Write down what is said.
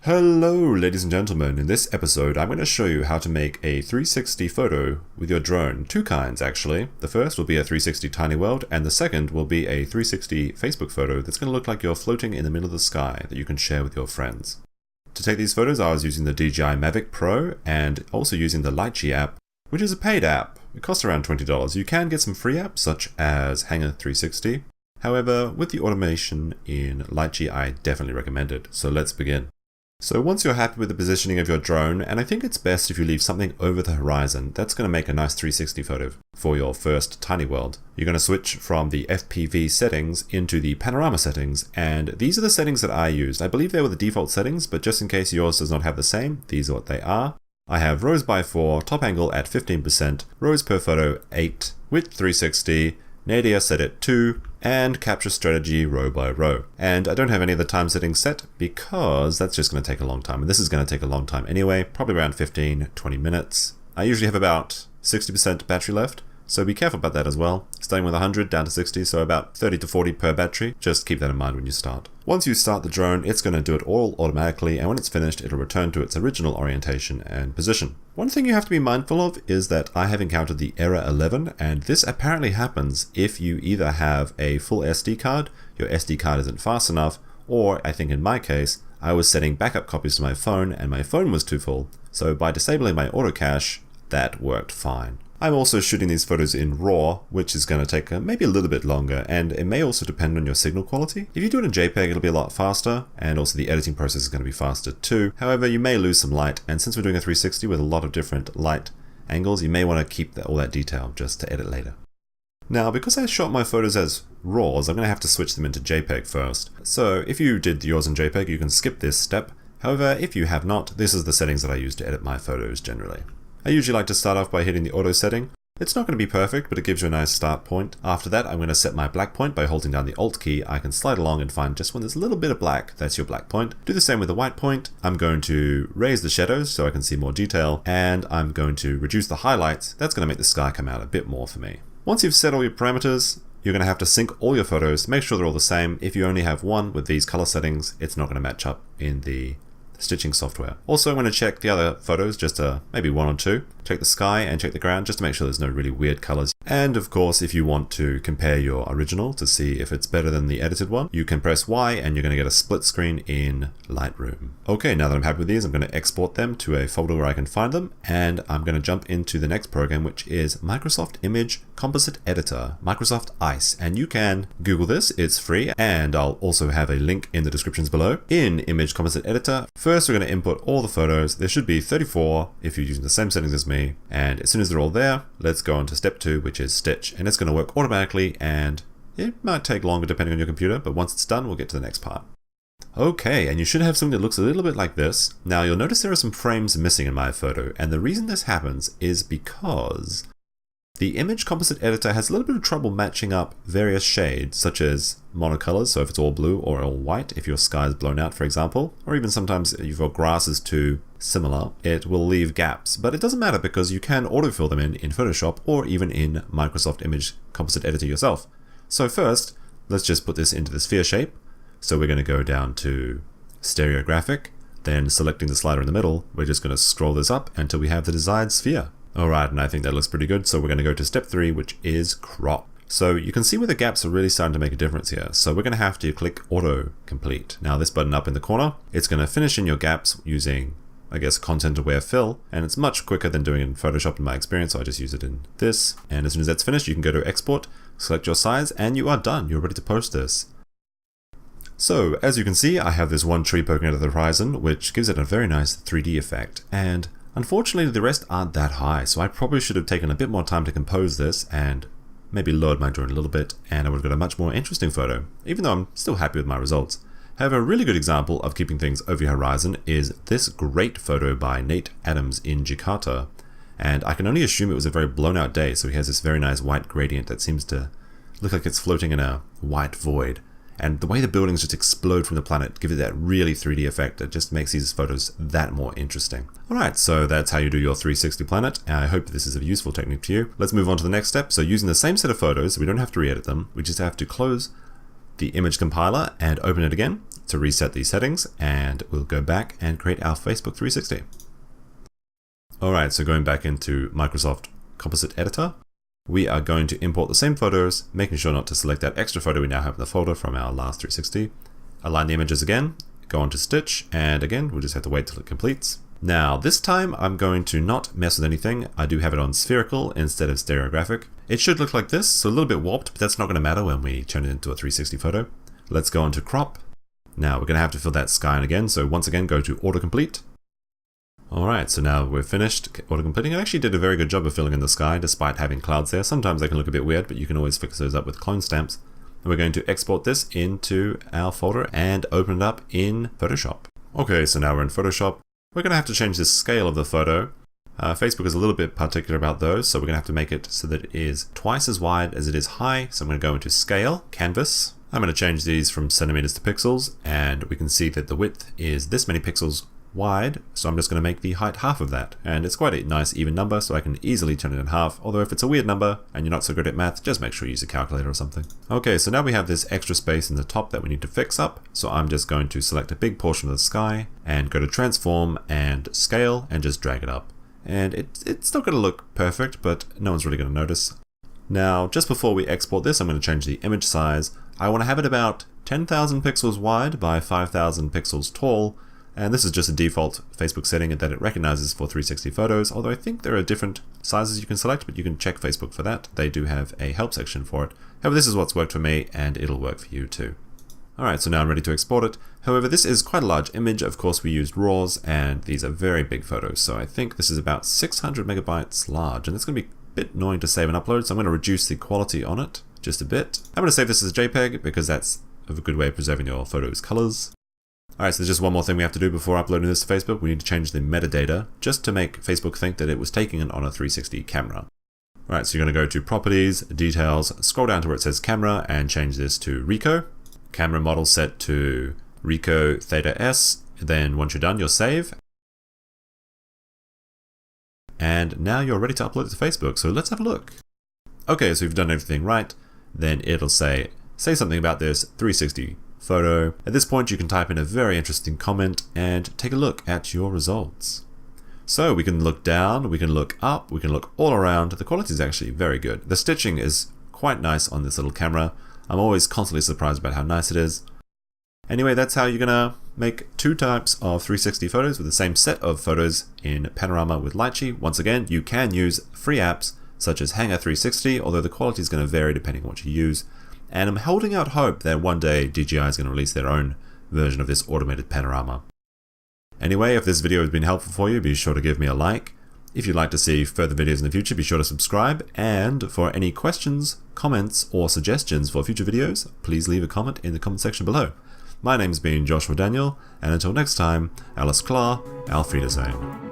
Hello ladies and gentlemen, in this episode I'm going to show you how to make a 360 photo with your drone. Two kinds actually. The first will be a 360 tiny world and the second will be a 360 Facebook photo that's going to look like you're floating in the middle of the sky that you can share with your friends. To take these photos I was using the DJI Mavic Pro and also using the Litchi app, which is a paid app. It costs around $20. You can get some free apps such as Hangar 360. However, with the automation in Litchi I definitely recommend it. So let's begin. So once you're happy with the positioning of your drone, and I think it's best if you leave something over the horizon, that's going to make a nice 360 photo for your first tiny world. You're going to switch from the FPV settings into the panorama settings, and these are the settings that I used. I believe they were the default settings, but just in case yours does not have the same, these are what they are. I have rows by 4, top angle at 15%, rows per photo 8, width 360, nadir set at 2, and capture strategy row by row. And I don't have any of the time settings set because that's just going to take a long time. And this is going to take a long time anyway, probably around 15-20 minutes. I usually have about 60% battery left, so be careful about that as well. Starting with 100 down to 60, so about 30 to 40 per battery. Just keep that in mind when you start. Once you start the drone, it's going to do it all automatically, and when it's finished, it'll return to its original orientation and position. One thing you have to be mindful of is that I have encountered the error 11, and this apparently happens if you either have a full SD card, your SD card isn't fast enough, or I think in my case, I was setting backup copies to my phone and my phone was too full. So by disabling my auto cache, that worked fine. I'm also shooting these photos in RAW, which is going to take maybe a little bit longer, and it may also depend on your signal quality. If you do it in JPEG, it'll be a lot faster, and also the editing process is going to be faster too. However, you may lose some light, and since we're doing a 360 with a lot of different light angles, you may want to keep all that detail just to edit later. Now, because I shot my photos as RAWs, I'm going to have to switch them into JPEG first. So if you did yours in JPEG, you can skip this step. However, if you have not, this is the settings that I use to edit my photos generally. I usually like to start off by hitting the auto setting. It's not going to be perfect, but it gives you a nice start point. After that, I'm going to set my black point by holding down the Alt key. I can slide along and find just when there's a little bit of black, that's your black point. Do the same with the white point. I'm going to raise the shadows so I can see more detail, and I'm going to reduce the highlights. That's going to make the sky come out a bit more for me. Once you've set all your parameters, you're going to have to sync all your photos, make sure they're all the same. If you only have one with these color settings, it's not going to match up in the stitching software. Also, I'm going to check the other photos, just maybe one or two. Check the sky and check the ground just to make sure there's no really weird colors. And of course, if you want to compare your original to see if it's better than the edited one, you can press Y and you're going to get a split screen in Lightroom. Okay, now that I'm happy with these, I'm going to export them to a folder where I can find them, and I'm going to jump into the next program, which is Microsoft Image Composite Editor, Microsoft ICE. And you can Google this, it's free, and I'll also have a link in the descriptions below. In Image Composite Editor, first we're going to input all the photos. There should be 34 if you're using the same settings as me, and as soon as they're all there, let's go on to step 2, which is stitch, and it's going to work automatically, and it might take longer depending on your computer, but once it's done, we'll get to the next part. Okay, and you should have something that looks a little bit like this. Now you'll notice there are some frames missing in my photo, and the reason this happens is because the Image Composite Editor has a little bit of trouble matching up various shades, such as monocolors, so if it's all blue or all white, if your sky is blown out, for example, or even sometimes if your grass is too similar, it will leave gaps. But it doesn't matter because you can autofill them in Photoshop or even in Microsoft Image Composite Editor yourself. So first, let's just put this into the sphere shape. So we're going to go down to Stereographic, then selecting the slider in the middle, we're just going to scroll this up until we have the desired sphere. Alright, and I think that looks pretty good, so we're going to go to step 3, which is crop. So you can see where the gaps are really starting to make a difference here. So we're going to have to click Auto Complete. Now this button up in the corner, it's going to finish in your gaps using, I guess, content-aware fill, and it's much quicker than doing it in Photoshop in my experience, so I just use it in this. And as soon as that's finished, you can go to Export, select your size, and you are done. You're ready to post this. So as you can see, I have this one tree poking out of the horizon, which gives it a very nice 3D effect. And unfortunately, the rest aren't that high, so I probably should have taken a bit more time to compose this and maybe lowered my drone a little bit, and I would have got a much more interesting photo, even though I'm still happy with my results. However, a really good example of keeping things over your horizon is this great photo by Nate Adams in Jakarta. And I can only assume it was a very blown out day, so he has this very nice white gradient that seems to look like it's floating in a white void. And the way the buildings just explode from the planet gives it that really 3D effect that just makes these photos that more interesting. Alright, so that's how you do your 360 planet. I hope this is a useful technique to you. Let's move on to the next step. So using the same set of photos, we don't have to re-edit them. We just have to close the image compiler and open it again. to reset these settings, and we'll go back and create our Facebook 360. Alright, so going back into Microsoft Composite Editor, we are going to import the same photos, making sure not to select that extra photo we now have in the folder from our last 360. Align the images again, go on to Stitch, and again, we'll just have to wait till it completes. Now, this time I'm going to not mess with anything. I do have it on spherical instead of stereographic. It should look like this, so a little bit warped, but that's not going to matter when we turn it into a 360 photo. Let's go on to crop. Now we're going to have to fill that sky in again, so once again go to autocomplete. Alright, so now we're finished autocompleting. It actually did a very good job of filling in the sky despite having clouds there. Sometimes they can look a bit weird, but you can always fix those up with clone stamps. And we're going to export this into our folder and open it up in Photoshop. Okay, so now we're in Photoshop. We're going to have to change the scale of the photo. Facebook is a little bit particular about those, so we're going to have to make it so that it is twice as wide as it is high. So I'm going to go into Scale, Canvas. I'm going to change these from centimeters to pixels, and we can see that the width is this many pixels wide, so I'm just going to make the height half of that, and it's quite a nice even number, so I can easily turn it in half, although if it's a weird number and you're not so good at math, just make sure you use a calculator or something. Okay, so now we have this extra space in the top that we need to fix up, so I'm just going to select a big portion of the sky and go to Transform and Scale and just drag it up. And it's not going to look perfect, but no one's really going to notice. Now, just before we export this, I'm going to change the image size. I want to have it about 10,000 pixels wide by 5,000 pixels tall. And this is just a default Facebook setting that it recognizes for 360 photos, although I think there are different sizes you can select, but you can check Facebook for that. They do have a help section for it. However, this is what's worked for me, and it'll work for you too. Alright, so now I'm ready to export it. However, this is quite a large image. Of course, we used RAWs, and these are very big photos, so I think this is about 600 megabytes large, and it's going to be a bit annoying to save and upload, so I'm going to reduce the quality on it just a bit. I'm going to save this as a JPEG, because that's a good way of preserving your photos' colors. Alright, so there's just one more thing we have to do before uploading this to Facebook. We need to change the metadata just to make Facebook think that it was taking it on a 360 camera. Alright, so you're going to go to Properties, Details, scroll down to where it says Camera and change this to RICOH. Camera model set to RICOH THETA S. Then once you're done, you'll save. And now you're ready to upload it to Facebook, so let's have a look. Okay, so you've done everything right. Then it'll say something about this 360 photo. At this point you can type in a very interesting comment and take a look at your results. So we can look down, we can look up, we can look all around. The quality is actually very good. The stitching is quite nice on this little camera. I'm always constantly surprised about how nice it is. Anyway, that's how you're gonna make two types of 360 photos with the same set of photos in Panorama with Litchi. Once again, you can use free apps such as Hangout 360, although the quality is going to vary depending on what you use. And I'm holding out hope that one day DJI is going to release their own version of this automated panorama. Anyway, if this video has been helpful for you, be sure to give me a like. If you'd like to see further videos in the future, be sure to subscribe. And for any questions, comments, or suggestions for future videos, please leave a comment in the comment section below. My name's been Joshua Daniel, and until next time, Alice Klar, Auf Wiedersehen.